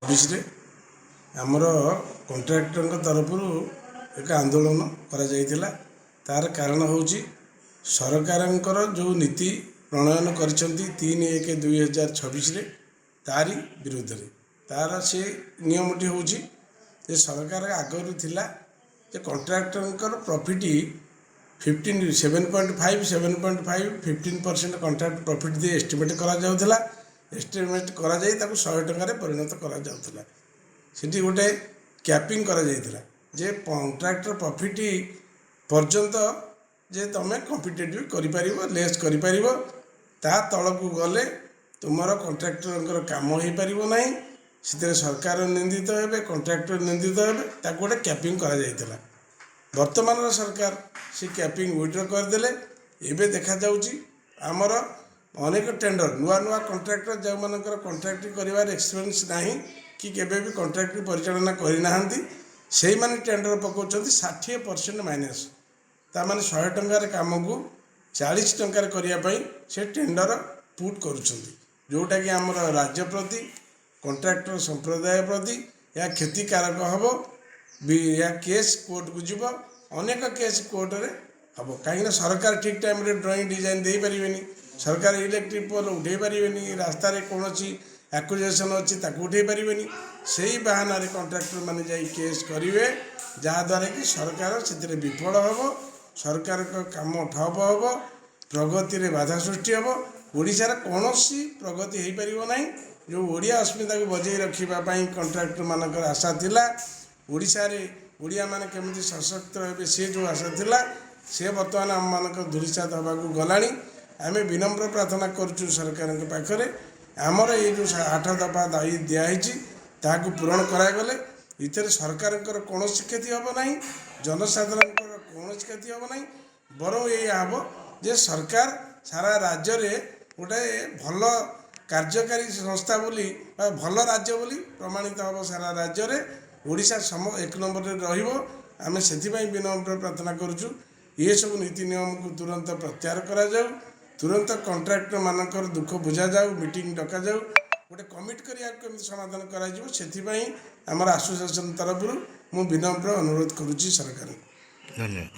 2024 आमर कंट्राक्टर तरफ एक आंदोलन करा तार कारण हूँ सरकार जो नीति प्रणयन कर 3/1/2026 तारी विरुद्ध रे तार से नियमटी हूँ सरकार आगरू थिला कंट्राक्टर प्रॉफिट 15% कंट्राक्ट प्रॉफिट दे एस्टिमेट करा जाउथला एस्टिमेट करा जाई ताको 100 टंका रे परिणत करा जाउथला सेठी गोटे कैपिंग करा जाइथला जे कंट्राक्टर प्रॉफिट पर्यंत जे तमे कॉम्पिटिटिव करि परिबो लेस करि परिबो ता तळकु गले तुमर कंट्राक्टर काम हो पारिबो नाही सिते सरकार निंदित हेबे कंट्राक्टर निंदित हेबे ताको गोटे कैपिंग करा जाइथला वर्तमान सरकार से कैपिंग विड्रॉ करदेले एबे देखा जाउची आमर अनेक टेंडर नुआ नुआ कंट्राक्टर जो मानकर कंट्राक्ट करिवार एक्सपीरियंस नहीं कि केबे भी कंट्राक्ट परिचालना करि नाहंती सेही माने टेंडर पकाउछंती 60% माइनस ता माने 100 टंका रे काम को 40 टंका रे करिया पई से टेंडर पुट करूछंती जोटा कि आमर राज्य प्रति कंट्राक्टर संप्रदाय प्रति या क्षतिकारक हबो या केस कोर्ट को जीव अनेक केस कोर्ट रे हम कहीं सरकार ठीक टाइम रे ड्राइंग डिजाइन दे पारिबेनी सरकार इलेक्ट्रिक पोल उठे पारिबेनी रास्ता रे कोनोसी एक्विजिशन अच्छी उठे पारिबेनी सेही बहाना रे कॉन्ट्रैक्टर माने जाई केस करिवे जहा द्वारा कि सरकार से विफल हम सरकार को काम ठप हम प्रगति रे बाधा सृष्टि हम ओडिशा रे कोनोसी प्रगति हो पारिबो नाही जो ओडिया अस्मिता को बजाई रखिबा पई कॉन्ट्रैक्टर मानकर आशा थिला ओडिशा रे ओडिया माने केमिति सशक्त हेबे से जो आशा थिला से बर्तमान आम मानक धूलिसात होगा गलानी आम विनम्र प्रार्थना करुँ सरकार के पाखरे आमर ये जो 8 दफा दायी दिखाई ताकू पूरण करागले इतर सरकार कौन क्षति हम ना जनसाधारण कौन क्षति हम ना बर ये हम जे सरकार सारा राज्य में गोटे भल कार्यकारी संस्था बोली भल राज्य बोली प्रमाणित हम सारा राज्य में ओडिशा एक नंबर रहिबो आमे सेथिबाई विनम्र प्रार्थना करुचु ये सब नीति नियम को तुरंत प्रत्याहार करा जाऊ तुरंत कंट्राक्टर मानकर दुख बुझा जाऊ मीटिंग डका जाऊ गोटे कमिट करिया केमति समाधान करा जिवो सेथिबाई हमर एसोसिएशन तरफ मु विनम्र अनुरोध करुचि सरकार। धन्यवाद।